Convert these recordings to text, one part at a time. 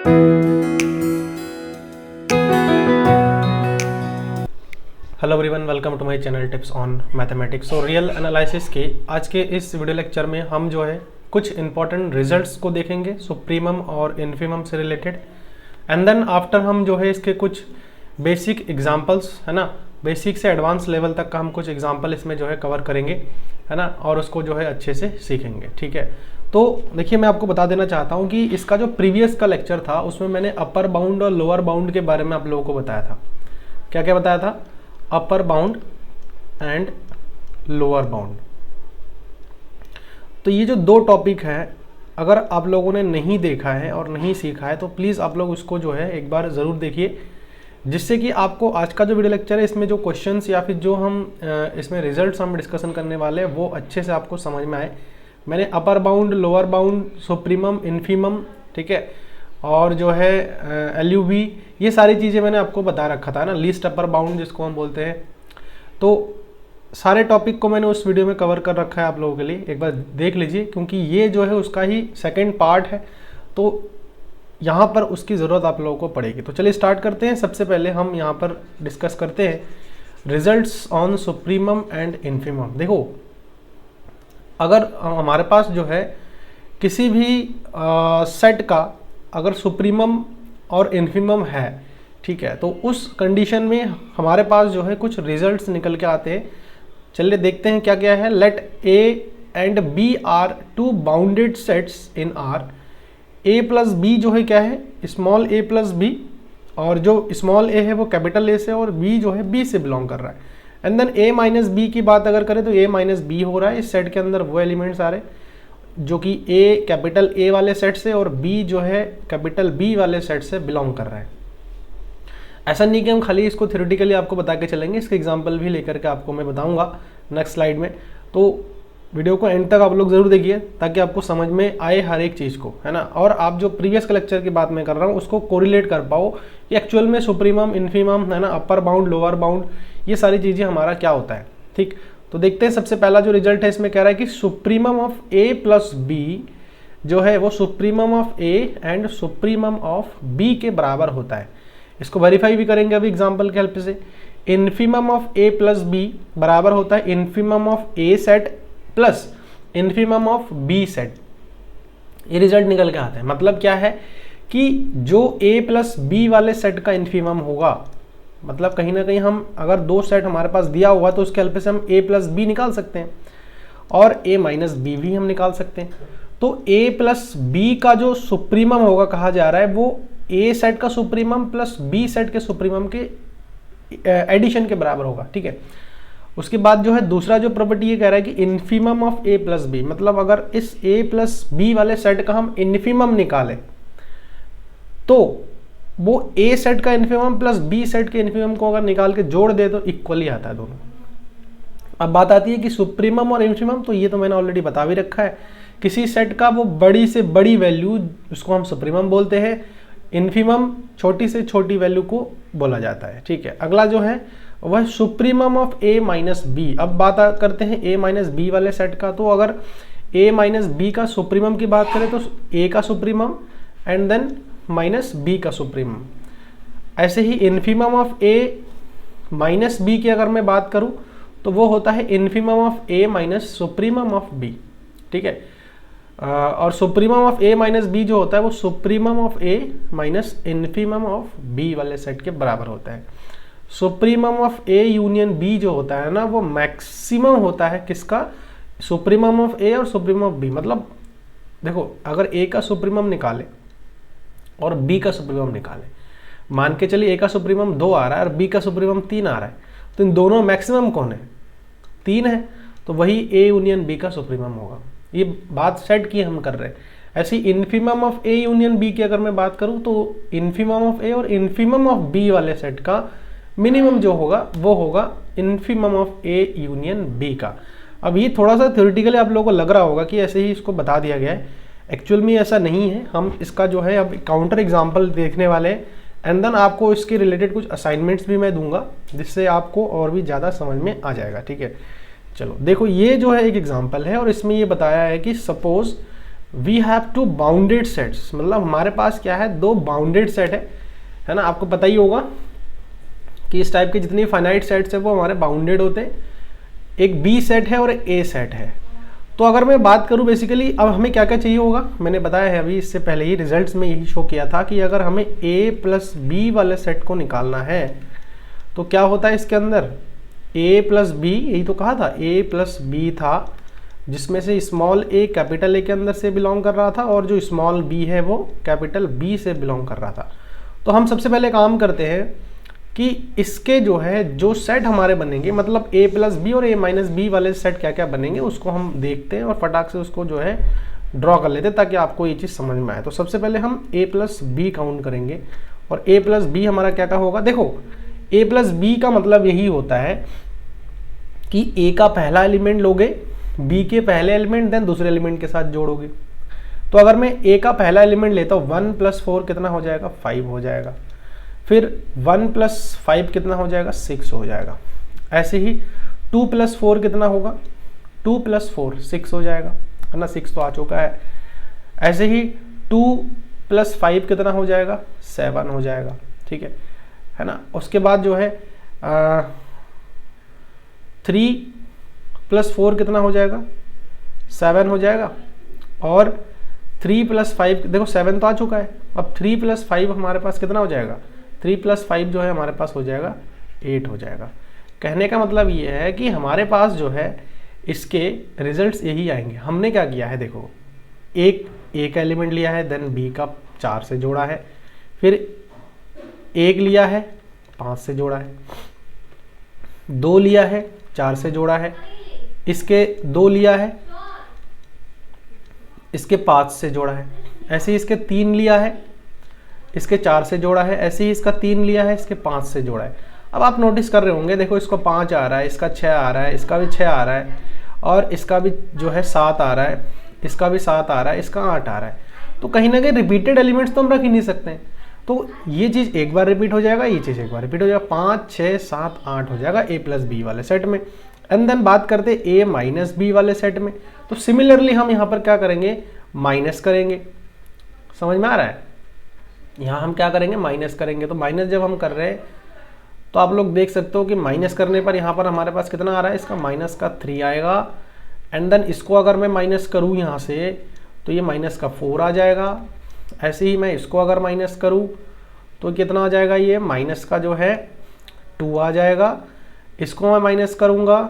Hello everyone, welcome to my channel tips on mathematics. और real analysis के आज के इस वीडियो लेक्चर में हम जो है कुछ इंपॉर्टेंट रिजल्ट्स को देखेंगे सुप्रीमम और इन्फीमम से रिलेटेड। एंड देन आफ्टर हम जो है इसके कुछ बेसिक एग्जांपल्स, है ना, बेसिक से एडवांस लेवल तक का हम कुछ एग्जांपल इसमें जो है कवर करेंगे, है ना, और उसको जो है अच्छे से सीखेंगे। ठीक है, तो देखिए मैं आपको बता देना चाहता हूँ कि इसका जो प्रीवियस का लेक्चर था उसमें मैंने अपर बाउंड और लोअर बाउंड के बारे में आप लोगों को बताया था। क्या क्या बताया था? Upper bound and lower bound. तो ये जो दो टॉपिक है, अगर आप लोगों ने नहीं देखा है और नहीं सीखा है तो प्लीज़ आप लोग उसको जो है एक बार ज़रूर देखिए, जिससे कि आपको आज का जो वीडियो लेक्चर है इसमें जो क्वेश्चंस या फिर जो हम इसमें रिजल्ट्स हम डिस्कशन करने वाले हैं वो अच्छे से आपको समझ में आए। मैंने upper bound, lower bound, supremum, infimum, ठीक है, और जो है LUV, ये सारी चीज़ें मैंने आपको बता रखा था ना, लीस्ट अपर बाउंड जिसको हम बोलते हैं। तो सारे टॉपिक को मैंने उस वीडियो में कवर कर रखा है आप लोगों के लिए, एक बार देख लीजिए, क्योंकि ये जो है उसका ही सेकंड पार्ट है, तो यहाँ पर उसकी ज़रूरत आप लोगों को पड़ेगी। तो चलिए स्टार्ट करते हैं। सबसे पहले हम यहाँ पर डिस्कस करते हैं results on supremum and infimum. देखो, अगर हमारे पास जो है किसी भी सेट का अगर सुप्रीमम और इन्फीमम है, ठीक है, तो उस कंडीशन में हमारे पास जो है कुछ रिजल्ट्स निकल के आते हैं। चलिए देखते हैं क्या क्या है। Let A and B are two bounded sets in R। A plus B जो है क्या है? स्मॉल a प्लस b, और जो स्मॉल a है वो कैपिटल A से और B जो है B से बिलोंग कर रहा है। And then A minus B की बात अगर करें तो A माइनस B हो रहा है। इस सेट के अंदर वो एलिमेंट्स आ रहे हैं जो कि A कैपिटल A वाले सेट से और B जो है कैपिटल B वाले सेट से बिलोंग कर रहा है। ऐसा नहीं कि हम खाली इसको थ्योरेटिकली आपको बता के चलेंगे, इसके एग्जांपल भी लेकर के आपको मैं बताऊंगा नेक्स्ट स्लाइड में। तो वीडियो को एंड तक आप लोग जरूर देखिए ताकि आपको समझ में आए हर एक चीज़ को, है ना, और आप जो प्रीवियस के लेक्चर की बात मैं कर रहा हूँ उसको कोरिलेट कर पाओ कि एक्चुअल में सुप्रीमम, इन्फीमम, है ना, अपर बाउंड, लोअर बाउंड, ये सारी चीज़ें हमारा क्या होता है। ठीक, तो देखते हैं। सबसे पहला जो रिजल्ट है इसमें कह रहा है कि supremum of A plus B जो है वो supremum of A and supremum of B के बराबर होता है। इसको वेरीफाई भी करेंगे अभी एग्जांपल के हेल्प से। Infimum of A plus B बराबर होता है infimum of A set plus infimum of B set. ये रिजल्ट निकल के आता है। मतलब क्या है कि जो A प्लस B वाले सेट का इन्फीमम होगा, मतलब कहीं ना कहीं हम अगर दो सेट हमारे पास दिया हुआ तो उसके हेल्प से हम A प्लस B निकाल सकते हैं और A माइनस B भी हम निकाल सकते हैं। तो A प्लस B का जो सुप्रीमम होगा कहा जा रहा है वो A सेट का सुप्रीमम प्लस B सेट के सुप्रीमम के एडिशन के बराबर होगा। ठीक है, उसके बाद जो है दूसरा जो प्रॉपर्टी ये कह रहा है कि infimum of A plus B, मतलब अगर इस A प्लस B वाले सेट का हम इन्फीमम निकालें तो वो A सेट का इन्फीमम प्लस B सेट के इन्फीमम को अगर निकाल के जोड़ दे तो इक्वली आता है दोनों। अब बात आती है कि सुप्रीमम और इन्फीमम, तो ये तो मैंने ऑलरेडी बता भी रखा है। किसी सेट का वो बड़ी से बड़ी वैल्यू उसको हम सुप्रीमम बोलते हैं, इन्फीमम छोटी से छोटी वैल्यू को बोला जाता है। ठीक है, अगला जो है वह supremum of A minus B। अब बात करते हैं A माइनस B वाले सेट का। तो अगर A माइनस B का सुप्रीमम की बात करें तो A का supremum and then minus B का सुप्रीमम। ऐसे ही infimum of A minus B की अगर मैं बात करूं तो वो होता है infimum of A minus supremum of B। ठीक है, और supremum of A minus B जो होता है वो supremum of A minus infimum of B वाले सेट के बराबर होता है। Supremum of A union B जो होता है ना वो मैक्सिमम होता है किसका? सुप्रीमम ऑफ A और सुप्रीमम ऑफ B। मतलब देखो, अगर A का सुप्रीमम निकाले और B का सुप्रीमम निकाले, मान के चलिए A का सुप्रीमम 2 आ रहा है और B का सुप्रीमम 3 आ रहा है, तो इन दोनों मैक्सिमम कौन है? 3 है, तो वही A यूनियन B का सुप्रीमम होगा। ये बात सेट की हम कर रहे हैं। ऐसी infimum of A union B की अगर मैं बात करूं तो इन्फीमम ऑफ A और इन्फीमम ऑफ B वाले सेट का मिनिमम जो होगा वो होगा infimum of A union B का। अब ये थोड़ा सा थ्योरेटिकली आप लोगों को लग रहा होगा कि ऐसे ही इसको बता दिया गया है, एक्चुअल में ऐसा नहीं है। हम इसका जो है अब काउंटर एग्जाम्पल देखने वाले हैं एंड देन आपको इसके रिलेटेड कुछ असाइनमेंट्स भी मैं दूंगा जिससे आपको और भी ज़्यादा समझ में आ जाएगा। ठीक है, चलो देखो, ये जो है एक एग्जाम्पल है और इसमें ये बताया है कि suppose we have two bounded sets, मतलब हमारे पास क्या है, दो बाउंडेड सेट है ना। आपको पता ही होगा कि इस टाइप के जितनी फाइनाइट सेट्स है वो हमारे बाउंडेड होते हैं। एक बी सेट है और एक ए सेट है। तो अगर मैं बात करूं बेसिकली अब हमें क्या क्या चाहिए होगा, मैंने बताया है अभी इससे पहले ही रिजल्ट्स में यही शो किया था कि अगर हमें ए प्लस बी वाले सेट को निकालना है तो क्या होता है इसके अंदर, ए प्लस बी, यही तो कहा था ए प्लस बी था, जिसमें से स्मॉल ए कैपिटल ए के अंदर से बिलोंग कर रहा था और जो स्मॉल बी है वो कैपिटल बी से बिलोंग कर रहा था। तो हम सबसे पहले काम करते हैं कि इसके जो है जो सेट हमारे बनेंगे, मतलब a प्लस बी और a माइनस बी वाले सेट क्या क्या बनेंगे उसको हम देखते हैं और फटाक से उसको जो है ड्रॉ कर लेते हैं ताकि आपको ये चीज़ समझ में आए। तो सबसे पहले हम a प्लस बी काउंट करेंगे और a प्लस बी हमारा क्या क्या होगा। देखो a प्लस बी का मतलब यही होता है कि a का पहला एलिमेंट लोगे, b के पहले एलिमेंट देन दूसरे एलिमेंट के साथ जोड़ोगे। तो अगर मैं a का पहला एलिमेंट लेता हूँ 1 प्लस 4 कितना हो जाएगा, 5 हो जाएगा। फिर 1 प्लस 5 कितना हो जाएगा, 6 हो जाएगा। ऐसे ही 2 प्लस 4 कितना होगा, 2 प्लस 4 6 हो जाएगा, है ना, 6 तो आ चुका है। ऐसे ही 2 प्लस 5 कितना हो जाएगा, 7 हो जाएगा, ठीक है ना। उसके बाद जो है 3 प्लस 4 कितना हो जाएगा, 7 हो जाएगा। और 3 प्लस 5 देखो 7 तो आ चुका है, अब 3 प्लस 5 हमारे पास कितना हो जाएगा, 3 प्लस 5 जो है हमारे पास हो जाएगा 8 हो जाएगा। कहने का मतलब ये है कि हमारे पास जो है इसके रिजल्ट्स यही आएंगे। हमने क्या किया है, देखो एक ए का एलिमेंट लिया है, देन बी का 4 से जोड़ा है, फिर 1 लिया है 5 से जोड़ा है, 2 लिया है 4 से जोड़ा है, इसके 2 लिया है, इसके 5 से जोड़ा है, ऐसे ही इसके 3 लिया है, इसके 4 से जोड़ा है, ऐसे ही इसका 3 लिया है, इसके 5 से जोड़ा है। अब आप नोटिस कर रहे होंगे, देखो इसको 5 आ रहा है, इसका 6 आ रहा है, इसका भी 6 आ रहा है, और इसका भी जो है 7 आ रहा है, इसका भी 7 आ रहा है, इसका 8 आ रहा है। तो कहीं ना कहीं रिपीटेड एलिमेंट्स तो हम रख ही नहीं सकते हैं। तो ये चीज़ एक बार रिपीट हो जाएगा, ये चीज़ एक बार रिपीट हो जाएगा, 5 6 7 8 हो जाएगा ए प्लस बी वाले सेट में। एंड देन बात करते हैं ए माइनस बी वाले सेट में। तो सिमिलरली हम यहाँ पर क्या करेंगे, माइनस करेंगे। समझ में आ रहा है, यहाँ हम क्या करेंगे, माइनस करेंगे। तो माइनस जब हम कर रहे हैं तो आप लोग देख सकते हो कि माइनस करने पर यहाँ पर हमारे पास कितना आ रहा है, इसका माइनस का 3 आएगा। एंड देन इसको अगर मैं माइनस करूँ यहाँ से तो ये माइनस का 4 आ जाएगा। ऐसे ही मैं इसको अगर माइनस करूँ तो कितना आ जाएगा, ये माइनस का जो है 2 आ जाएगा। इसको मैं माइनस करूँगा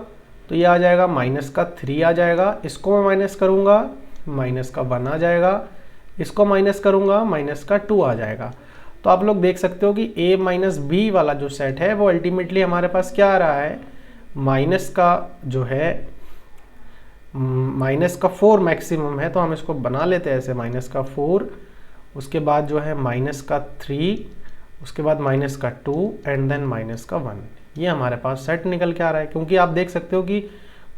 तो ये आ जाएगा माइनस का 3 आ जाएगा। इसको मैं माइनस करूँगा माइनस का 1 आ जाएगा। इसको माइनस करूँगा माइनस का 2 आ जाएगा। तो आप लोग देख सकते हो कि a माइनस बी वाला जो सेट है वो अल्टीमेटली हमारे पास क्या आ रहा है, माइनस का जो है माइनस का 4 मैक्सिमम है। तो हम इसको बना लेते हैं ऐसे, माइनस का 4, उसके बाद जो है माइनस का 3, उसके बाद माइनस का 2 एंड देन माइनस का 1। ये हमारे पास सेट निकल के आ रहा है। क्योंकि आप देख सकते हो कि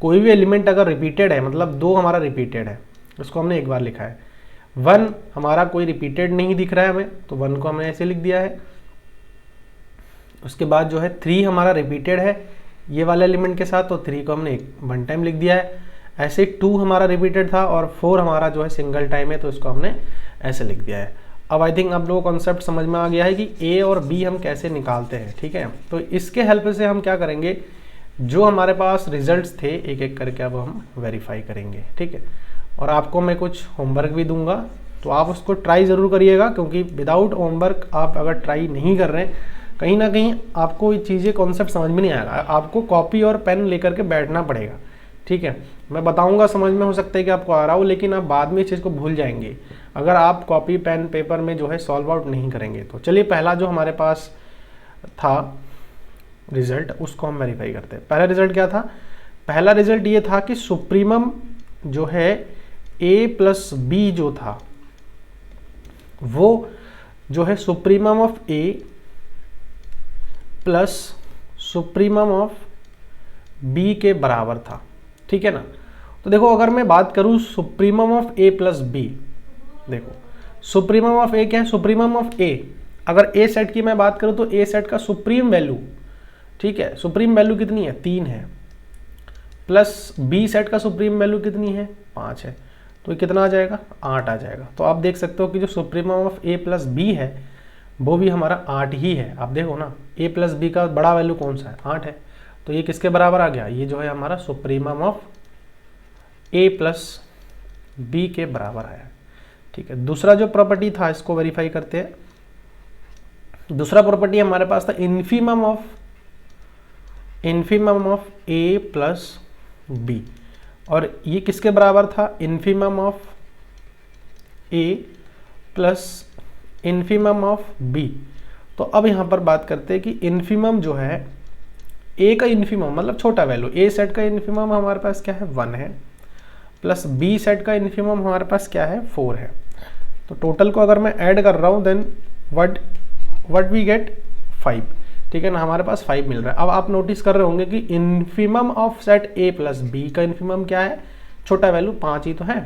कोई भी एलिमेंट अगर रिपीटेड है, मतलब 2 हमारा रिपीटेड है, उसको हमने एक बार लिखा है, 1 हमारा कोई रिपीटेड नहीं दिख रहा है हमें, तो 1 को हमने ऐसे लिख दिया है। उसके बाद जो है 3 हमारा रिपीटेड है ये वाले एलिमेंट के साथ, तो 3 को हमने 1 टाइम लिख दिया है। ऐसे 2 हमारा रिपीटेड था और 4 हमारा जो है सिंगल टाइम है, तो इसको हमने ऐसे लिख दिया है। अब आई थिंक आप लोगों को कॉन्सेप्ट समझ में आ गया है कि ए और बी हम कैसे निकालते हैं, ठीक है। तो इसके हेल्प से हम क्या करेंगे, जो हमारे पास रिजल्ट्स थे एक एक करके अब हम वेरीफाई करेंगे, ठीक है। और आपको मैं कुछ होमवर्क भी दूंगा, तो आप उसको ट्राई ज़रूर करिएगा, क्योंकि विदाउट होमवर्क आप अगर ट्राई नहीं कर रहे हैं, कहीं ना कहीं आपको ये चीज़ें कॉन्सेप्ट समझ में नहीं आएगा। आपको कॉपी और पेन लेकर के बैठना पड़ेगा, ठीक है। मैं बताऊंगा, समझ में हो सकता है कि आपको आ रहा हो, लेकिन आप बाद में इस चीज़ को भूल जाएंगे अगर आप कॉपी पेन पेपर में जो है सॉल्व आउट नहीं करेंगे। तो चलिए पहला जो हमारे पास था रिजल्ट, उसको हम वेरीफाई करते हैं। पहला रिजल्ट क्या था, पहला रिजल्ट ये था कि सुप्रीमम जो है a प्लस बी जो था वो जो है supremum of a plus supremum of b के बराबर था, ठीक है ना। तो देखो अगर मैं बात करूं supremum of a plus B, देखो सुप्रीमम ऑफ a क्या है, सुप्रीमम ऑफ a, अगर a सेट की मैं बात करूं तो a सेट का सुप्रीम वैल्यू, ठीक है, सुप्रीम वैल्यू कितनी है, 3 है, प्लस b सेट का सुप्रीम वैल्यू कितनी है, 5 है। तो ये कितना आ जाएगा, 8 आ जाएगा। तो आप देख सकते हो कि जो supremum of A plus B है वो भी हमारा 8 ही है। आप देखो ना, ए प्लस बी का बड़ा वैल्यू कौन सा है, 8 है। तो ये किसके बराबर आ गया, ये जो है हमारा supremum of A plus B के बराबर आया। ठीक है, दूसरा जो प्रॉपर्टी था इसको वेरीफाई करते हैं। दूसरा प्रॉपर्टी हमारे पास था infimum of A plus B, और ये किसके बराबर था, infimum of A plus infimum of B. तो अब यहाँ पर बात करते हैं कि इन्फीमम जो है, ए का इन्फीमम मतलब छोटा वैल्यू, ए सेट का इन्फीमम हमारे पास क्या है 1 है, प्लस बी सेट का इन्फीमम हमारे पास क्या है 4 है। तो टोटल को अगर मैं ऐड कर रहा हूँ देन व्हाट वी गेट 5। ठीक है ना, हमारे पास 5 मिल रहा है। अब आप नोटिस कर रहे होंगे कि infimum of set A plus B का इन्फीमम क्या है, छोटा वैल्यू 5 ही तो है,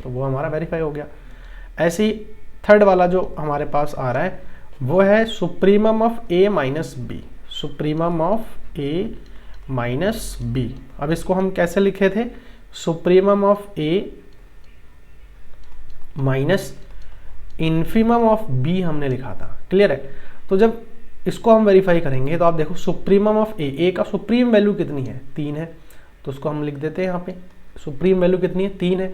तो वो हमारा वेरीफाई हो गया। ऐसे ही थर्ड वाला जो हमारे पास आ रहा है वो है supremum of A minus B, supremum of A minus B. अब इसको हम कैसे लिखे थे, supremum of A minus infimum of B हमने लिखा था, क्लियर है। तो जब इसको हम वेरीफाई करेंगे तो आप देखो सुप्रीमम ऑफ ए का सुप्रीम वैल्यू कितनी है, 3 है, तो उसको हम लिख देते हैं यहाँ पे, सुप्रीम वैल्यू कितनी है 3 है।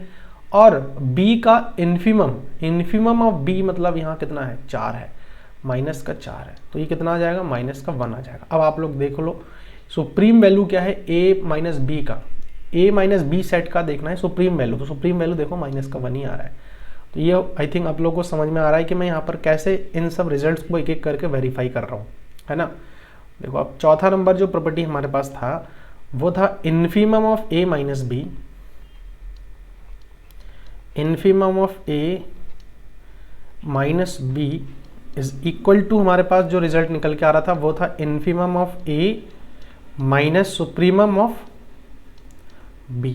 और बी का इन्फीमम ऑफ बी मतलब यहाँ कितना है 4 है, माइनस का 4 है, तो ये कितना आ जाएगा, माइनस का 1 आ जाएगा। अब आप लोग देख लो सुप्रीम वैल्यू क्या है ए माइनस बी का, ए माइनस बी सेट का देखना है सुप्रीम वैल्यू, तो सुप्रीम वैल्यू देखो माइनस का 1 ही आ रहा है। तो ये आई थिंक आप लोगों को समझ में आ रहा है कि मैं यहाँ पर कैसे इन सब रिजल्ट्स को एक एक करके वेरीफाई कर रहा हूँ, है ना। देखो अब चौथा नंबर जो प्रॉपर्टी हमारे पास था वो था infimum of A minus B, infimum of A minus B is equal to, हमारे पास जो रिजल्ट निकल के आ रहा था वो था infimum of A minus supremum of B.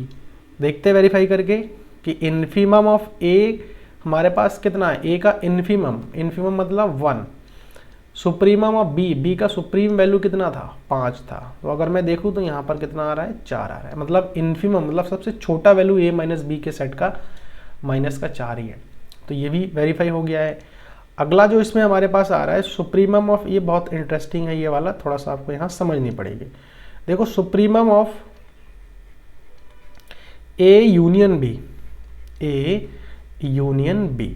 देखते वेरीफाई करके कि इन्फीमम ऑफ ए हमारे पास कितना है, ए का इन्फीमम मतलब 1, सुप्रीमम ऑफ बी का सुप्रीम वैल्यू कितना था 5 था। तो अगर मैं देखूँ तो यहाँ पर कितना आ रहा है 4 आ रहा है, मतलब इन्फीमम मतलब सबसे छोटा वैल्यू ए माइनस बी के सेट का माइनस का 4 ही है। तो ये भी वेरीफाई हो गया है। अगला जो इसमें हमारे पास आ रहा है सुप्रीमम ऑफ, ये बहुत इंटरेस्टिंग है ये वाला, थोड़ा सा आपको यहाँ समझनी पड़ेगी। देखो supremum of A union B, A union B.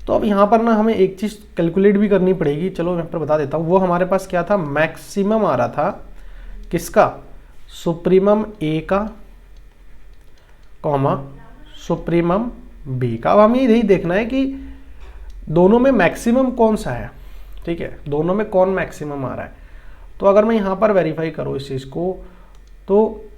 तो अब यहाँ पर ना हमें एक चीज़ कैलकुलेट भी करनी पड़ेगी, चलो मैं पर बता देता हूँ। वो हमारे पास क्या था, मैक्सिमम आ रहा था किसका, सुप्रीमम ए का कॉमा सुप्रीमम बी का। अब हमें यही देखना है कि दोनों में मैक्सिमम कौन सा है, ठीक है, दोनों में कौन मैक्सिमम आ रहा है। तो अगर मैं यहाँ पर वेरीफाई करूँ इस चीज़ को, तो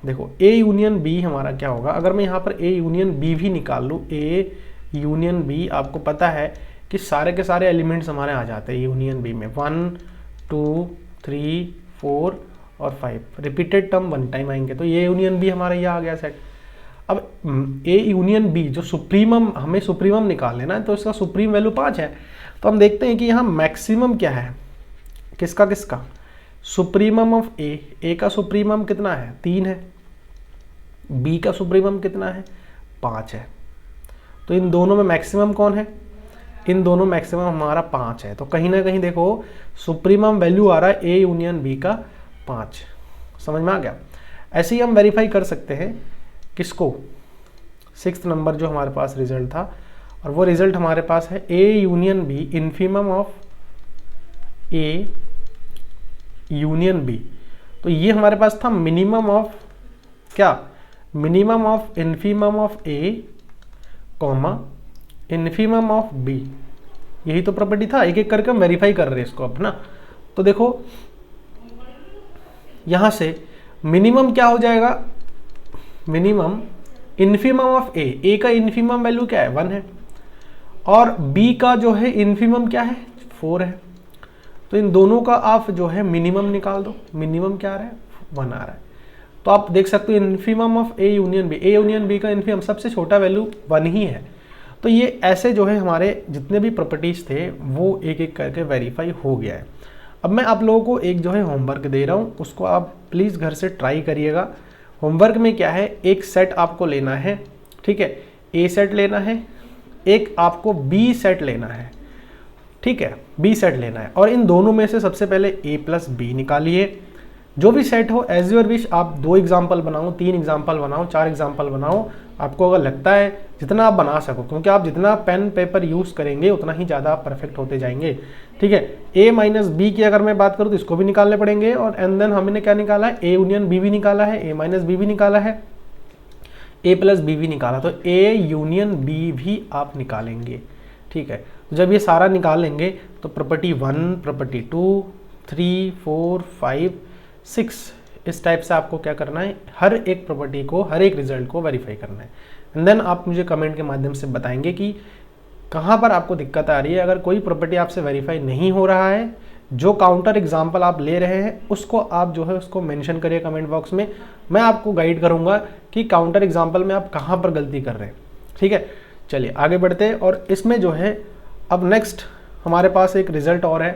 देखो ए यूनियन बी हमारा क्या होगा, अगर मैं यहाँ पर ए यूनियन बी भी निकाल लूँ, ए यूनियन बी, आपको पता है कि सारे के सारे एलिमेंट्स हमारे आ जाते हैं यूनियन बी में, 1 2 3 4 और 5 रिपीटेड टर्म 1 टाइम आएंगे, तो ये यूनियन बी हमारा ये आ गया सेट। अब ए यूनियन बी जो सुप्रीमम, हमें सुप्रीमम निकाल लेना है, तो इसका सुप्रीम वैल्यू 5 है। तो हम देखते हैं कि यहाँ मैक्सिमम क्या है, किसका किसका, सुप्रीमम ऑफ ए का सुप्रीमम कितना है 3 है, बी का सुप्रीमम कितना है 5 है। तो इन दोनों में मैक्सिमम कौन है, इन दोनों मैक्सिमम हमारा 5 है। तो कहीं ना कहीं देखो सुप्रीमम वैल्यू आ रहा है ए यूनियन बी का 5, समझ में आ गया। ऐसे ही हम वेरीफाई कर सकते हैं किसको, 6th नंबर जो हमारे पास रिजल्ट था, और वो रिजल्ट हमारे पास है A union B infimum of A union B. तो ये हमारे पास था मिनिमम ऑफ क्या, minimum of infimum of A comma infimum of B, यही तो प्रॉपर्टी था। एक एक करके हम वेरीफाई कर रहे हैं इसको अब ना। तो देखो यहां से मिनिमम क्या हो जाएगा, मिनिमम इन्फीमम ऑफ ए का इन्फीमम वैल्यू क्या है 1 है, और बी का जो है इन्फीमम क्या है 4 है। तो इन दोनों का आप जो है मिनिमम निकाल दो, मिनिमम क्या आ रहा है 1 आ रहा है। तो आप देख सकते हो infimum of A union B का इन्फीमम सबसे छोटा वैल्यू 1 ही है। तो ये ऐसे जो है हमारे जितने भी प्रॉपर्टीज थे वो एक एक करके वेरीफाई हो गया है। अब मैं आप लोगों को एक जो है होमवर्क दे रहा हूँ, उसको आप प्लीज़ घर से ट्राई करिएगा। होमवर्क में क्या है, एक सेट आपको लेना है, ठीक है, ए सेट लेना है, एक आपको बी सेट लेना है, ठीक है, बी सेट लेना है। और इन दोनों में से सबसे पहले ए प्लस बी निकालिए, जो भी सेट हो एज योर विश। आप 2 एग्जाम्पल बनाओ, 3 एग्जाम्पल बनाओ, 4 एग्जाम्पल बनाओ, आपको अगर लगता है जितना आप बना सको, क्योंकि आप जितना पेन पेपर यूज़ करेंगे उतना ही ज़्यादा आप परफेक्ट होते जाएंगे, ठीक है। ए माइनस बी की अगर मैं बात करूँ तो इसको भी निकालने पड़ेंगे, और एंड देन हमने क्या निकाला है, ए यूनियन बी भी निकाला है, ए माइनस बी भी निकाला है, ए प्लस बी भी निकाला, तो ए यूनियन बी भी आप निकालेंगे, ठीक है। जब ये सारा निकालेंगे तो प्रॉपर्टी 1, प्रॉपर्टी 2, 3, 4, 5, 6 इस टाइप से आपको क्या करना है, हर एक प्रॉपर्टी को, हर एक रिजल्ट को वेरीफाई करना है। एंड देन आप मुझे कमेंट के माध्यम से बताएंगे कि कहाँ पर आपको दिक्कत आ रही है। अगर कोई प्रॉपर्टी आपसे वेरीफाई नहीं हो रहा है, जो काउंटर एग्जाम्पल आप ले रहे हैं उसको आप जो है उसको मेंशन करिए कमेंट बॉक्स में, मैं आपको गाइड करूँगा कि काउंटर एग्जाम्पल में आप कहाँ पर गलती कर रहे हैं, ठीक है। चलिए आगे बढ़ते हैं, और इसमें जो है अब नेक्स्ट हमारे पास एक रिजल्ट और है।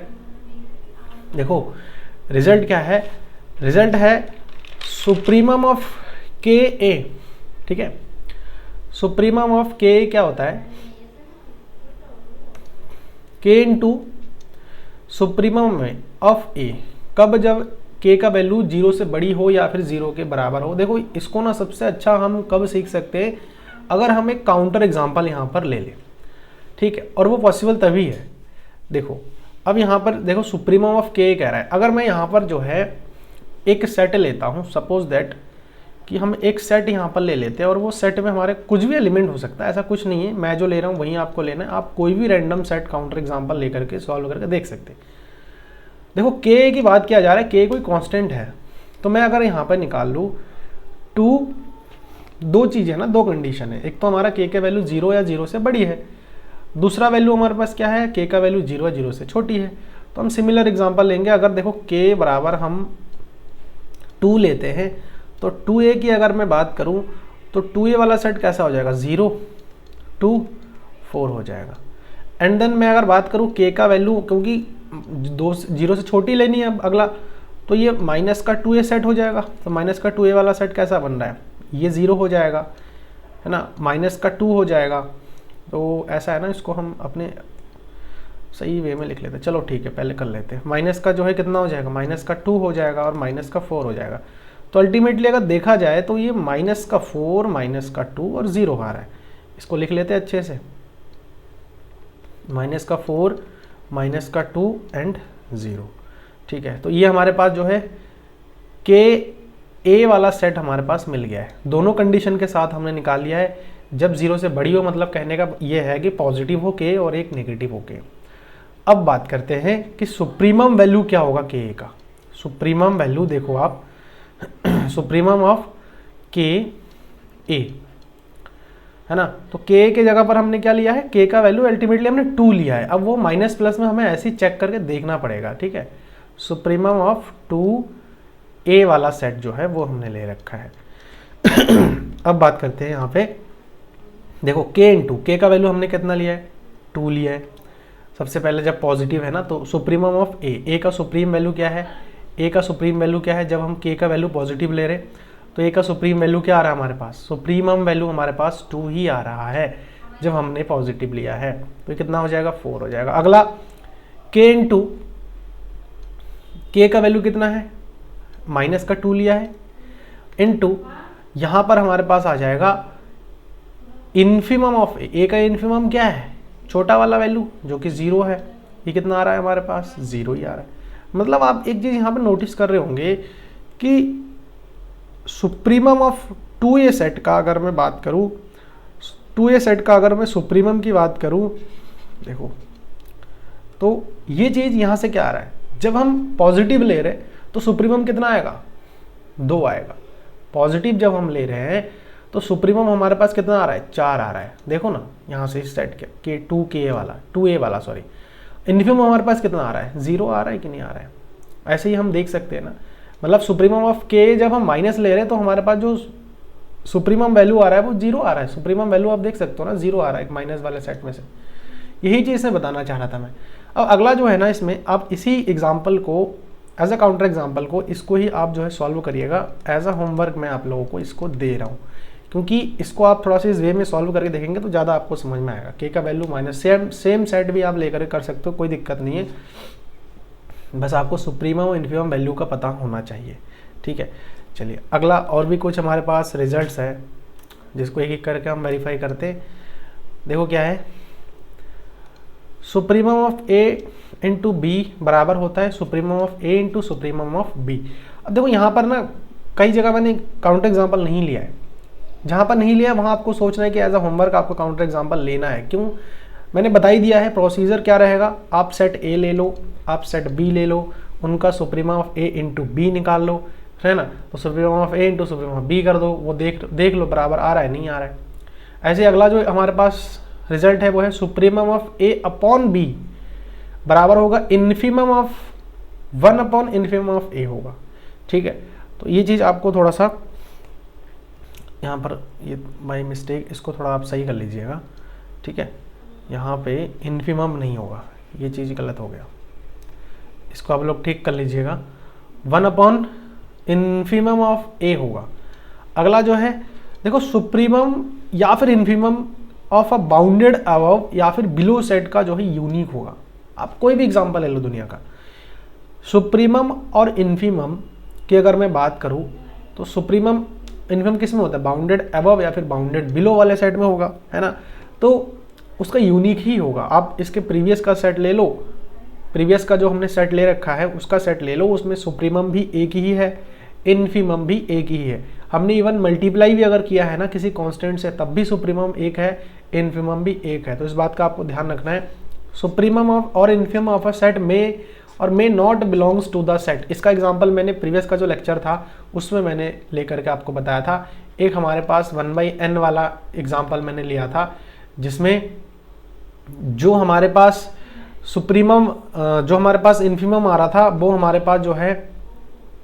देखो रिजल्ट क्या है, रिजल्ट है सुप्रीमम ऑफ के ए, ठीक है। सुप्रीमम ऑफ के क्या होता है, के इंटू सुप्रीमम में ऑफ ए, कब, जब के का वैल्यू 0 से बड़ी हो या फिर 0 के बराबर हो। देखो इसको ना सबसे अच्छा हम कब सीख सकते हैं, अगर हम एक काउंटर एग्जांपल यहाँ पर ले लें, ठीक है, और वो पॉसिबल तभी है। देखो अब यहाँ पर देखो सुप्रीमम ऑफ के कह रहा है, अगर मैं यहाँ पर जो है एक सेट लेता हूँ, सपोज दैट कि हम एक सेट यहाँ पर ले लेते हैं, और वो सेट में हमारे कुछ भी एलिमेंट हो सकता है, ऐसा कुछ नहीं है, मैं जो ले रहा हूँ वही आपको लेना है। आप कोई भी रैंडम सेट काउंटर एग्जांपल लेकर के सॉल्व करके देख सकते हैं। देखो के की बात किया जा रहा है, के कोई कांस्टेंट है, तो मैं अगर यहाँ पर निकाल लूँ 2, 2 चीज़ें ना, 2 कंडीशन है, एक तो हमारा के का वैल्यू 0 या 0 से बड़ी है, दूसरा वैल्यू हमारे पास क्या है, के का वैल्यू 0 या 0 से छोटी है। तो हम सिमिलर एग्जांपल लेंगे। अगर देखो के बराबर हम 2 लेते हैं, तो 2a की अगर मैं बात करूं तो 2a वाला सेट कैसा हो जाएगा, 0, 2, 4 हो जाएगा। एंड देन मैं अगर बात करूं k का वैल्यू, क्योंकि 0 से छोटी लेनी है अगला, तो ये माइनस का 2a सेट हो जाएगा। तो माइनस का 2a वाला सेट कैसा बन रहा है, ये 0 हो जाएगा, है ना, माइनस का 2 हो जाएगा। तो ऐसा है ना, इसको हम अपने सही वे में लिख लेते हैं। चलो ठीक है, पहले कर लेते हैं। माइनस का जो है कितना हो जाएगा, माइनस का 2 हो जाएगा, और माइनस का 4 हो जाएगा। तो अल्टीमेटली अगर देखा जाए तो ये माइनस का 4, माइनस का 2 और 0 आ रहा है। इसको लिख लेते हैं अच्छे से, माइनस का 4, माइनस का 2 एंड 0, ठीक है। तो ये हमारे पास जो है के ए वाला सेट हमारे पास मिल गया है। दोनों कंडीशन के साथ हमने निकाल लिया है। जब 0 से बड़ी हो, मतलब कहने का ये है कि पॉजिटिव हो के और एक नेगेटिव हो के। अब बात करते हैं कि सुप्रीमम वैल्यू क्या होगा के ए का। सुप्रीमम वैल्यू देखो आप, सुप्रीमम ऑफ के ए, है ना। तो के के जगह पर हमने क्या लिया है, के का वैल्यू अल्टीमेटली हमने 2 लिया है। अब वो माइनस प्लस में हमें ऐसे ही चेक करके देखना पड़ेगा, ठीक है। सुप्रीमम ऑफ 2a वाला सेट जो है वो हमने ले रखा है। अब बात करते हैं यहाँ पे, देखो के इंटू के का वैल्यू हमने कितना लिया है, 2 लिया है। सबसे पहले जब पॉजिटिव है ना, तो सुप्रीमम ऑफ ए का सुप्रीम वैल्यू क्या है, ए का सुप्रीम वैल्यू क्या है, जब हम के का वैल्यू पॉजिटिव ले रहे, तो ए का सुप्रीम वैल्यू क्या आ रहा है हमारे पास, सुप्रीमम वैल्यू हमारे पास 2 ही आ रहा है जब हमने पॉजिटिव लिया है। तो कितना हो जाएगा, 4 हो जाएगा। अगला के इंटू के का वैल्यू कितना है, माइनस का 2 लिया है, इंटू यहाँ पर हमारे पास आ जाएगा इन्फिमम ऑफ ए का इन्फिमम क्या है, छोटा वाला वैल्यू जो कि 0 है। ये कितना आ रहा है हमारे पास, 0 ही आ रहा है। मतलब आप एक चीज़ यहाँ पे नोटिस कर रहे होंगे कि सुप्रीमम ऑफ 2a सेट का अगर मैं बात करूँ, 2a सेट का अगर मैं सुप्रीमम की बात करूँ, देखो तो ये चीज़ यहाँ से क्या आ रहा है, जब हम पॉजिटिव ले रहे तो सुप्रीमम कितना आएगा, 2 आएगा। पॉजिटिव जब हम ले रहे हैं तो सुप्रीमम हमारे पास कितना आ रहा है, 4 आ रहा है। देखो ना यहाँ से इस सेट के 2a वाला सॉरी, इन्फिमम हमारे पास कितना आ रहा है, 0 आ रहा है कि नहीं आ रहा है। ऐसे ही हम देख सकते हैं ना, मतलब सुप्रीमम ऑफ के जब हम माइनस ले रहे हैं तो हमारे पास जो सुप्रीमम वैल्यू आ रहा है वो 0 आ रहा है। सुप्रीमम वैल्यू आप देख सकते हो ना, 0 आ रहा है माइनस वाले सेट में से। यही चीज़ मैं बताना चाह रहा था मैं। अब अगला जो है ना, इसमें आप इसी एग्जाम्पल को एज अ काउंटर एग्जाम्पल को, इसको ही आप जो है सॉल्व करिएगा। एज अ होमवर्क मैं आप लोगों को इसको दे रहा हूँ, क्योंकि इसको आप थोड़ा सा इस वे में सॉल्व करके देखेंगे तो ज़्यादा आपको समझ में आएगा। के का वैल्यू माइनस सेम सेट भी आप लेकर कर सकते हो, कोई दिक्कत नहीं है, बस आपको सुप्रीमम और इन्फीमम वैल्यू का पता होना चाहिए। ठीक है, चलिए अगला और भी कुछ हमारे पास रिजल्ट्स है जिसको एक एक करके हम वेरीफाई करते हैं। देखो क्या है, supremum of A into B बराबर होता है supremum of A into supremum of B. अब देखो यहाँ पर ना कई जगह मैंने काउंटर एग्जाम्पल नहीं लिया है, जहाँ पर नहीं लिया वहाँ आपको सोचना है कि एज अ होमवर्क आपको काउंटर एग्जाम्पल लेना है। क्यों, मैंने बता ही दिया है प्रोसीजर क्या रहेगा। आप सेट ए ले लो, आप सेट बी ले लो, उनका supremum of A into B निकाल लो, है ना, तो supremum of A into supremum of B कर दो, वो देख लो बराबर आ रहा है नहीं आ रहा है। ऐसे अगला जो हमारे पास रिजल्ट है वो है supremum of A upon B बराबर होगा infimum of 1 upon infimum of A होगा। ठीक है, तो ये चीज़ आपको थोड़ा सा यहाँ पर ये बाई मिस्टेक इसको थोड़ा आप सही कर लीजिएगा। ठीक है, यहाँ पे इन्फीमम नहीं होगा, ये चीज़ गलत हो गया, इसको आप लोग ठीक कर लीजिएगा, 1 अपॉन इन्फीमम ऑफ ए होगा। अगला जो है देखो सुप्रीमम या फिर infimum of a bounded above या फिर बिलो सेट का जो है यूनिक होगा। आप कोई भी एग्जांपल ले लो दुनिया का, सुप्रीमम और इन्फीमम की अगर मैं बात करूं तो सुप्रीमम इन्फीमम किस में होता है, बाउंडेड अबव या फिर बाउंडेड बिलो वाले सेट में होगा, है ना, तो उसका यूनिक ही होगा। आप इसके प्रीवियस का सेट ले लो, प्रीवियस का जो हमने सेट ले रखा है उसका सेट ले लो, उसमें सुप्रीमम भी एक ही है, इन्फीमम भी एक ही है। हमने इवन मल्टीप्लाई भी अगर किया है ना किसी कांस्टेंट से तब भी सुप्रीमम एक है, इन्फीमम भी एक है। तो इस बात का आपको ध्यान रखना है। सुप्रीमम ऑफ और इन्फीमम ऑफ अ सेट में और may not belongs to the set, इसका एग्जांपल मैंने प्रीवियस का जो लेक्चर था उसमें मैंने लेकर के आपको बताया था। एक हमारे पास 1/n वाला एग्जांपल मैंने लिया था जिसमें जो हमारे पास सुप्रीमम जो हमारे पास इन्फीमम आ रहा था वो हमारे पास जो है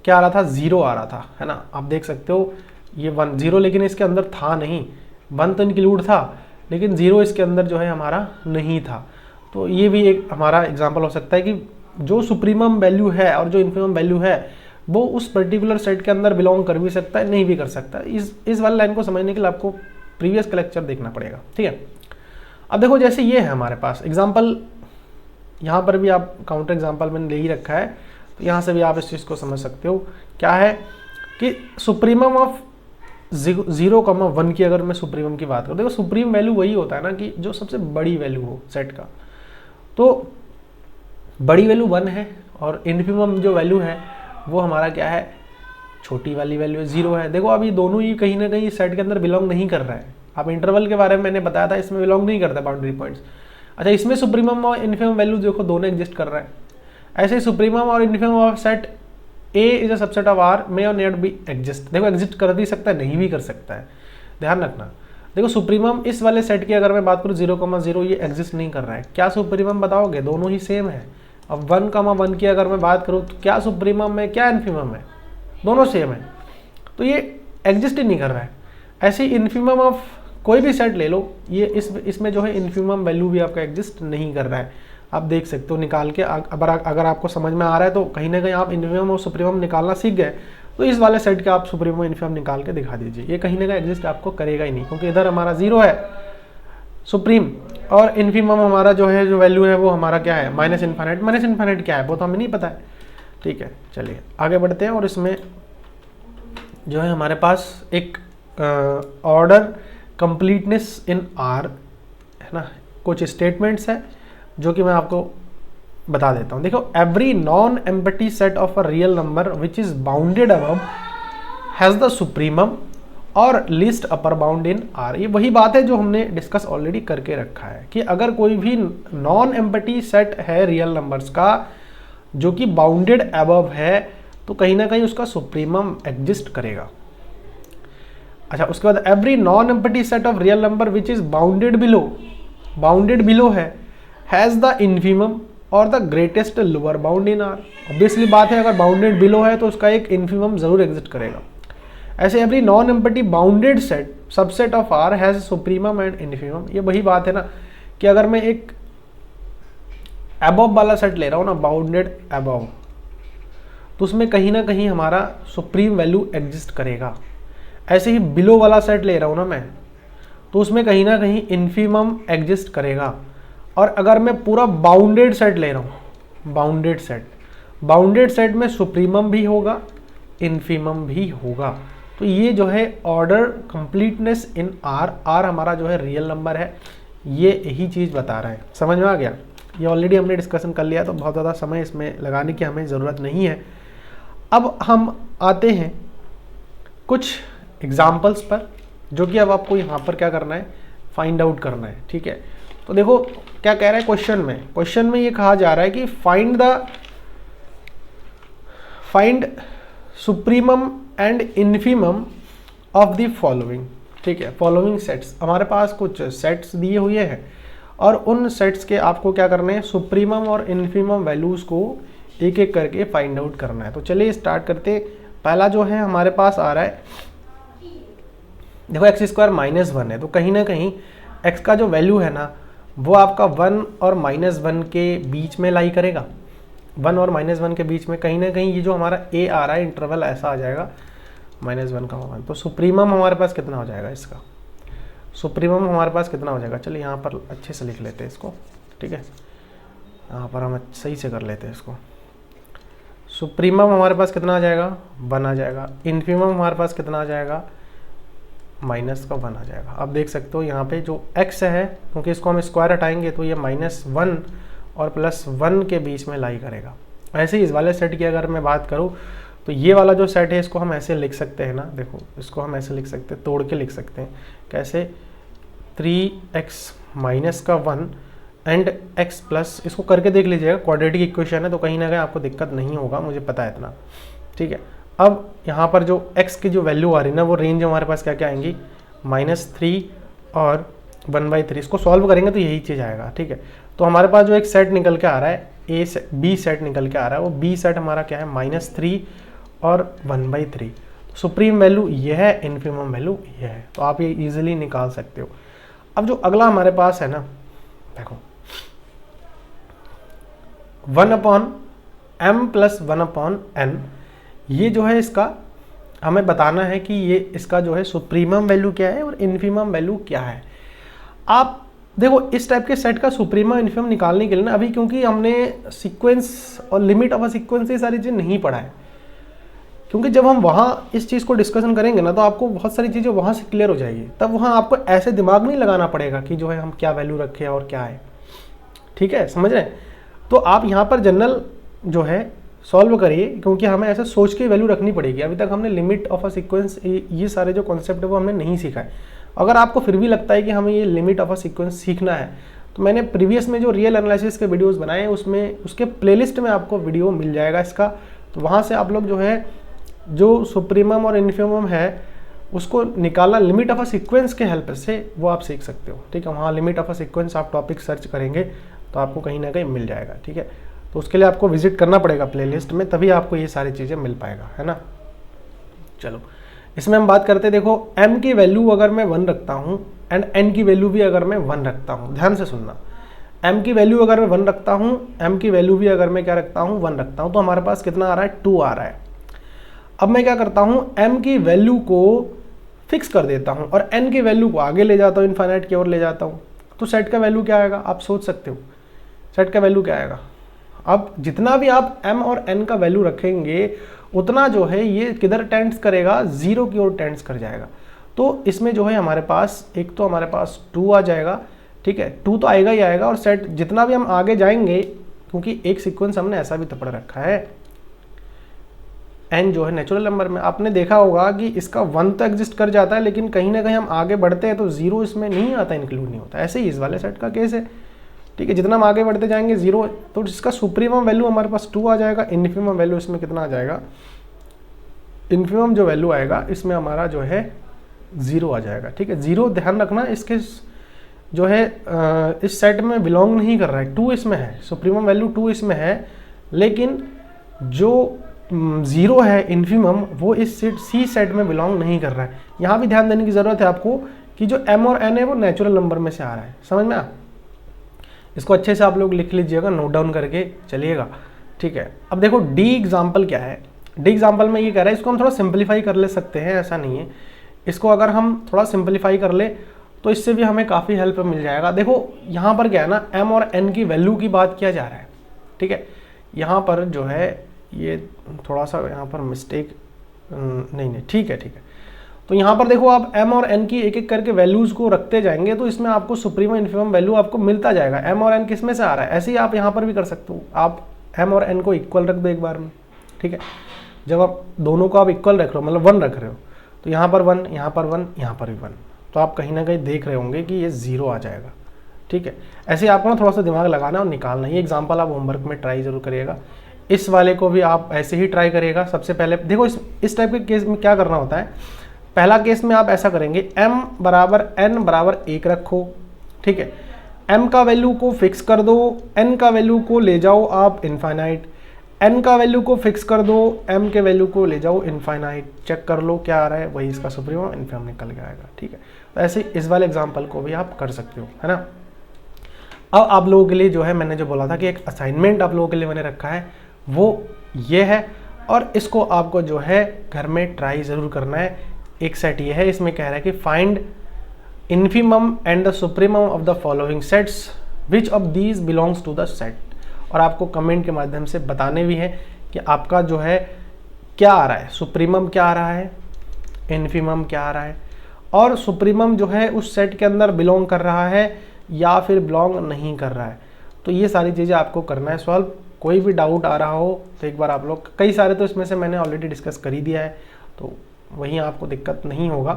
क्या आ रहा था, 0 आ रहा था, है ना। आप देख सकते हो ये 1 0 लेकिन इसके अंदर था नहीं, 1 तो इंक्लूड था लेकिन 0 इसके अंदर जो है हमारा नहीं था। तो ये भी एक हमारा एग्जांपल हो सकता है कि जो सुप्रीमम वैल्यू है और जो इन्फीमम वैल्यू है वो उस पर्टिकुलर सेट के अंदर बिलोंग कर भी सकता है, नहीं भी कर सकता। इस वाली लाइन को समझने के लिए आपको प्रीवियस का लेक्चर देखना पड़ेगा। ठीक है, अब देखो जैसे ये है हमारे पास एग्जाम्पल, यहाँ पर भी आप काउंटर एग्जाम्पल मैंने ले ही रखा है, तो यहाँ से भी आप इस चीज़ को समझ सकते हो। क्या है कि सुप्रीमम ऑफ 0,1 की अगर मैं सुप्रीमम की बात करूँ, देखो सुप्रीम वैल्यू वही होता है ना कि जो सबसे बड़ी वैल्यू हो सेट का, तो बड़ी वैल्यू 1 है और इन्फीमम जो वैल्यू है वो हमारा क्या है, छोटी वाली वैल्यू 0 है। देखो अभी दोनों ही कहीं ना कहीं सेट के अंदर बिलोंग नहीं कर रहा है। आप इंटरवल के बारे में मैंने बताया था, इसमें बिलोंग नहीं करता बाउंड्री पॉइंट्स। अच्छा, इसमें सुप्रीमम और इन्फीमम वैल्यू देखो दोनों एग्जिस्ट कर रहा है। ऐसे ही सुप्रीमम और infimum of set A is a subset of R may और नॉट बी एग्जिस्ट। देखो एग्जिस्ट कर भी सकता है, नहीं भी कर सकता है, ध्यान रखना। देखो सुप्रीमम इस वाले सेट की अगर मैं बात करूँ 0,0 ये एग्जिस्ट नहीं कर रहा है। क्या सुप्रीमम बताओगे, दोनों ही सेम है। अब 1,1 की अगर मैं बात करूँ तो क्या सुप्रीमम है क्या इन्फीमम है, दोनों सेम है, तो ये एग्जिस्ट ही नहीं कर रहा है। ऐसे ही इन्फीमम ऑफ कोई भी सेट ले लो, ये इसमें जो है इन्फीमम वैल्यू भी आपका एग्जिस्ट नहीं कर रहा है। आप देख सकते हो निकाल के, अगर आपको समझ में आ रहा है तो कहीं ना कहीं आप इन्फीमम और सुप्रीमम निकालना सीख गए, तो इस वाले सेट के आप सुप्रीमम इन्फीमम निकाल के दिखा दीजिए। ये कहीं ना कहीं एग्जिस्ट आपको करेगा ही नहीं, क्योंकि इधर हमारा 0 है सुप्रीम और इन्फीमम हमारा जो है जो वैल्यू है वो हमारा क्या है, माइनस इन्फाइनाइट क्या है वो तो हमें नहीं पता है। ठीक है, चलिए आगे बढ़ते हैं। और इसमें जो है हमारे पास एक ऑर्डर कंप्लीटनेस इन आर, है ना, कुछ स्टेटमेंट्स है जो कि मैं आपको बता देता हूँ। देखो, every non empty set of a real number which is bounded above has the supremum और least upper bound in R. ये वही बात है जो हमने डिस्कस ऑलरेडी करके रखा है कि अगर कोई भी नॉन एम्पटी सेट है रियल नंबर्स का जो कि बाउंडेड अबव है, तो कहीं ना कहीं उसका सुप्रीमम एग्जिस्ट करेगा। अच्छा, उसके बाद every non empty set of real number which is bounded below है हैज द इन्फीमम और the greatest lower bound in are. Obviously बात है, अगर बाउंडेड बिलो है तो उसका एक इन्फीमम जरूर एग्जिस्ट करेगा। ऐसे every non empty bounded set subset of R has supremum and infimum. ये वही बात है ना कि अगर मैं एक अबव वाला सेट ले रहा हूँ ना, बाउंडेड अबव, तो उसमें कहीं ना कहीं हमारा सुप्रीम वैल्यू एग्जिस्ट करेगा। ऐसे ही बिलो वाला सेट ले रहा हूँ ना मैं, तो उसमें कहीं ना कहीं इन्फीमम एग्जिस्ट करेगा। और अगर मैं पूरा बाउंडेड सेट ले रहा हूँ, बाउंडेड सेट में सुप्रीमम भी होगा, इन्फीमम भी होगा। तो ये जो है ऑर्डर कंप्लीटनेस इन आर हमारा जो है रियल नंबर है, ये यही चीज़ बता रहा है। समझ में आ गया? ये ऑलरेडी हमने डिस्कशन कर लिया, तो बहुत ज़्यादा समय इसमें लगाने की हमें ज़रूरत नहीं है। अब हम आते हैं कुछ एग्जाम्पल्स पर, जो कि अब आपको यहाँ पर क्या करना है, फाइंड आउट करना है। ठीक है, तो देखो क्या कह रहा है क्वेश्चन में ये कहा जा रहा है कि find supremum and infimum of the following. ठीक है, फॉलोइंग सेट्स, हमारे पास कुछ सेट्स दिए हुए हैं और उन सेट्स के आपको क्या करने हैं, सुप्रीमम और इन्फीमम वैल्यूज़ को एक एक करके फाइंड आउट करना है। तो चलिए स्टार्ट करते। पहला जो है हमारे पास आ रहा है, देखो x स्क्वायर -1 है, तो कहीं ना कहीं x का जो वैल्यू है ना वो आपका 1 और -1 के बीच में लाई करेगा। 1 और -1 के बीच में कहीं ना कहीं ये जो हमारा a आ रहा है इंटरवल ऐसा आ जाएगा, -1 का 1। तो सुप्रीमम हमारे पास कितना हो जाएगा, इसका सुप्रीमम हमारे पास कितना हो जाएगा, चलिए यहाँ पर अच्छे से लिख लेते हैं इसको। ठीक है, यहाँ पर हम सही से कर लेते हैं इसको। सुप्रीमम हमारे पास कितना आ जाएगा, 1 आ जाएगा। इन्फीमम हमारे पास कितना आ जाएगा, -1 आ जाएगा। आप देख सकते हो यहाँ पे जो x है, क्योंकि इसको हम स्क्वायर हटाएंगे तो ये -1 और +1 के बीच में लाई करेगा। ऐसे ही इस वाले सेट की अगर मैं बात करूँ तो ये वाला जो सेट है इसको हम ऐसे लिख सकते हैं ना, देखो इसको हम ऐसे लिख सकते हैं, तोड़ के लिख सकते हैं। कैसे, 3x - 1 एंड x प्लस, इसको करके देख लीजिएगा, क्वाड्रेटिक इक्वेशन है तो कहीं ना कहीं आपको दिक्कत नहीं होगा, मुझे पता है इतना। ठीक है, अब यहाँ पर जो x की जो वैल्यू आ रही है ना, वो रेंज हमारे पास क्या क्या आएंगी, -3 और 1/3। इसको सॉल्व करेंगे तो यही चीज़ आएगा। ठीक है, तो हमारे पास जो एक सेट निकल के आ रहा है, बी सेट निकल के आ रहा है, वो बी सेट हमारा क्या है, -3 और 1/3। सुप्रीम वैल्यू ये है, इन्फीमम वैल्यू ये है, तो आप ये इजीली निकाल सकते हो। अब जो अगला हमारे पास है ना, देखो 1/m + 1/n, ये जो है इसका हमें बताना है कि ये इसका जो है सुप्रीमम वैल्यू क्या है और इन्फीमम वैल्यू क्या है। आप देखो इस टाइप के सेट का सुप्रीमम इन्फीमम निकालने के लिए ना, अभी क्योंकि हमने सीक्वेंस और लिमिट ऑफ अ सीक्वेंस ये सारी चीज़ नहीं पढ़ा है, क्योंकि जब हम वहाँ इस चीज़ को डिस्कशन करेंगे ना तो आपको बहुत सारी चीज़ें वहाँ से क्लियर हो जाएगी। तब वहाँ आपको ऐसे दिमाग नहीं लगाना पड़ेगा कि जो है हम क्या वैल्यू रखें और क्या है। ठीक है, समझ रहे हैं? तो आप यहाँ पर जनरल जो है सॉल्व करिए, क्योंकि हमें ऐसे सोच के वैल्यू रखनी पड़ेगी। अभी तक हमने लिमिट ऑफ अ सीक्वेंस, ये सारे जो कॉन्सेप्ट है वो हमने नहीं सीखा है। अगर आपको फिर भी लगता है कि हमें ये लिमिट ऑफ अ सीक्वेंस सीखना है, तो मैंने प्रीवियस में जो रियल एनालिसिस के वीडियोस बनाए हैं उसमें उसके प्लेलिस्ट में आपको वीडियो मिल जाएगा इसका, तो वहाँ से आप लोग जो है जो सुप्रीमम और इन्फीमम है उसको निकालना लिमिट ऑफ अ सीक्वेंस के हेल्प से वो आप सीख सकते हो। ठीक है, वहाँ लिमिट ऑफ अ सीक्वेंस आप टॉपिक सर्च करेंगे तो आपको कहीं ना कहीं मिल जाएगा। ठीक है, तो उसके लिए आपको विजिट करना पड़ेगा प्लेलिस्ट में, तभी आपको ये सारी चीज़ें मिल पाएगा, है ना। चलो इसमें हम बात करते हैं। देखो m की वैल्यू अगर मैं 1 रखता हूँ एंड n की वैल्यू भी अगर मैं 1 रखता हूँ, ध्यान से सुनना, m की वैल्यू अगर मैं 1 रखता हूँ, m की वैल्यू भी अगर मैं क्या रखता हूँ, 1 रखता हूँ, तो हमारे पास कितना आ रहा है, 2 आ रहा है। अब मैं क्या करता हूँ, m की वैल्यू को फिक्स कर देता हूँ और n की वैल्यू को आगे ले जाता हूँ, इनफाइनाइट की ओर ले जाता हूँ। तो सेट का वैल्यू क्या आएगा, आप सोच सकते हो सेट का वैल्यू क्या आएगा। अब जितना भी आप m और n का वैल्यू रखेंगे उतना जो है ये किधर टेंड्स करेगा, 0 की ओर टेंड्स कर जाएगा। तो इसमें जो है हमारे पास एक तो हमारे पास 2 आ जाएगा। ठीक है, 2 तो आएगा ही आएगा, और सेट जितना भी हम आगे जाएंगे, क्योंकि एक सीक्वेंस हमने ऐसा भी तो पढ़ रखा है, n जो है नेचुरल नंबर में, आपने देखा होगा कि इसका 1 तो एग्जिस्ट कर जाता है, लेकिन कहीं ना कहीं हम आगे बढ़ते हैं तो 0 इसमें नहीं आता, इंक्लूड नहीं होता। ऐसे ही इस वाले सेट का केस है। ठीक है, जितना हम आगे बढ़ते जाएंगे 0, तो इसका सुप्रीमम वैल्यू हमारे पास 2 आ जाएगा, इन्फीमम वैल्यू इसमें कितना आ जाएगा, इन्फीमम जो वैल्यू आएगा इसमें हमारा जो है 0 आ जाएगा। ठीक है, 0 ध्यान रखना, इसके जो है इस सेट में बिलोंग नहीं कर रहा है, 2 इसमें है, सुप्रीमम वैल्यू 2 इसमें है, लेकिन जो 0 है इन्फीमम वो इस सी सेट में बिलोंग नहीं कर रहा है। यहाँ भी ध्यान देने की ज़रूरत है आपको कि जो m और n है वो नेचुरल नंबर में से आ रहा है। समझ में आ, इसको अच्छे से आप लोग लिख लीजिएगा, नोट डाउन करके चलिएगा। ठीक है, अब देखो डी एग्जाम्पल क्या है। डी एग्जाम्पल में ये कह रहा है, इसको हम थोड़ा सिंप्लीफाई कर ले सकते हैं, ऐसा नहीं है। इसको अगर हम थोड़ा सिंपलीफाई कर ले तो इससे भी हमें काफ़ी हेल्प मिल जाएगा। देखो यहाँ पर क्या है ना, m और n की वैल्यू की बात किया जा रहा है, ठीक है। यहाँ पर जो है ये थोड़ा सा यहाँ पर मिस्टेक, नहीं ठीक है। तो यहाँ पर देखो आप m और n की एक एक करके वैल्यूज़ को रखते जाएंगे तो इसमें आपको सुप्रीम और इन्फीमम वैल्यू आपको मिलता जाएगा। m और n किस में से आ रहा है, ऐसे ही आप यहाँ पर भी कर सकते हो। आप m और n को इक्वल रख दो एक बार में, ठीक है। जब आप दोनों को आप इक्वल रख रहे हो, मतलब 1 रख रहे हो, तो यहाँ पर 1, यहाँ पर 1, यहाँ पर भी 1, तो आप कहीं ना कहीं देख रहे होंगे कि ये 0 आ जाएगा, ठीक है। ऐसे आपको ना थोड़ा सा दिमाग लगाना और निकालना। ये एग्जाम्पल आप होमवर्क में ट्राई जरूर करिएगा। इस वाले को भी आप ऐसे ही ट्राई करिएगा। सबसे पहले देखो इस टाइप के केस में क्या करना होता है। पहला केस में आप ऐसा करेंगे, m बराबर n बराबर 1 रखो, ठीक है। m का वैल्यू को फिक्स कर दो, n का वैल्यू को ले जाओ आप इनफाइनाइट, n का वैल्यू को फिक्स कर दो, m के वैल्यू को ले जाओ इनफाइनाइट, चेक कर लो क्या आ रहा है, वही इसका सुप्रीम और इन्फीमम निकल के आएगा, ठीक है। तो ऐसे इस वाले एग्जाम्पल को भी आप कर सकते हो, है ना। अब आप लोगों के लिए जो है, मैंने जो बोला था कि एक असाइनमेंट आप लोगों के लिए मैंने रखा है, वो ये है, और इसको आपको जो है घर में ट्राई ज़रूर करना है। एक सेट ये है, इसमें कह रहा है कि find infimum and the supremum of the following sets, which of these belongs to the set. और आपको कमेंट के माध्यम से बताने भी है कि आपका जो है क्या आ रहा है, सुप्रीमम क्या आ रहा है, इन्फीमम क्या आ रहा है, और सुप्रीमम जो है उस सेट के अंदर बिलोंग कर रहा है या फिर बिलोंग नहीं कर रहा है। तो ये सारी चीज़ें आपको करना है सॉल्व। कोई भी डाउट आ रहा हो तो एक बार आप लोग, कई सारे तो इसमें से मैंने ऑलरेडी डिस्कस कर ही दिया है, तो वहीं आपको दिक्कत नहीं होगा,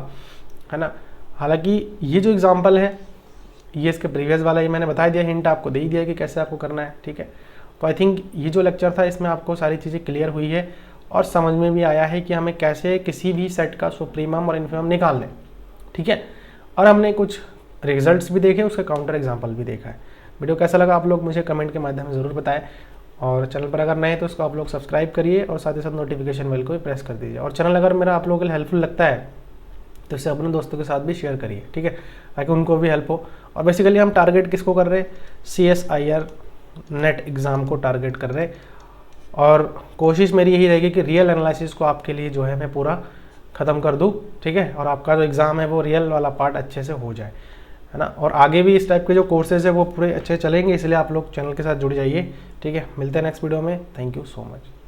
है ना। हालांकि ये जो एग्जांपल है ये इसके प्रीवियस वाला, ये मैंने बता दिया, हिंट आपको दे ही दिया कि कैसे आपको करना है, ठीक है। तो आई थिंक ये जो लेक्चर था इसमें आपको सारी चीज़ें क्लियर हुई है और समझ में भी आया है कि हमें कैसे किसी भी सेट का सुप्रीमम और इन्फीमम निकालना है, ठीक है। और हमने कुछ रिजल्ट्स भी देखे, उसका काउंटर एग्जाम्पल भी देखा है। वीडियो कैसा लगा आप लोग मुझे कमेंट के माध्यम से ज़रूर बताएं, और चैनल पर अगर नए हैं तो उसको आप लोग सब्सक्राइब करिए और साथ ही साथ नोटिफिकेशन बेल को भी प्रेस कर दीजिए। और चैनल अगर मेरा आप लोगों के लिए हेल्पफुल लगता है तो इसे अपने दोस्तों के साथ भी शेयर करिए, ठीक है, ताकि उनको भी हेल्प हो। और बेसिकली हम टारगेट किसको कर रहे हैं, CSIR नेट एग्ज़ाम को टारगेट कर रहे हैं, और कोशिश मेरी यही रहेगी कि रियल एनालिसिस को आपके लिए जो है मैं पूरा ख़त्म कर दूँ, ठीक है, और आपका जो एग्ज़ाम है वो रियल वाला पार्ट अच्छे से हो जाए, है ना। और आगे भी इस टाइप के जो कोर्सेज है वो पूरे अच्छे चलेंगे, इसलिए आप लोग चैनल के साथ जुड़ जाइए, ठीक है। मिलते हैं नेक्स्ट वीडियो में। Thank you so much.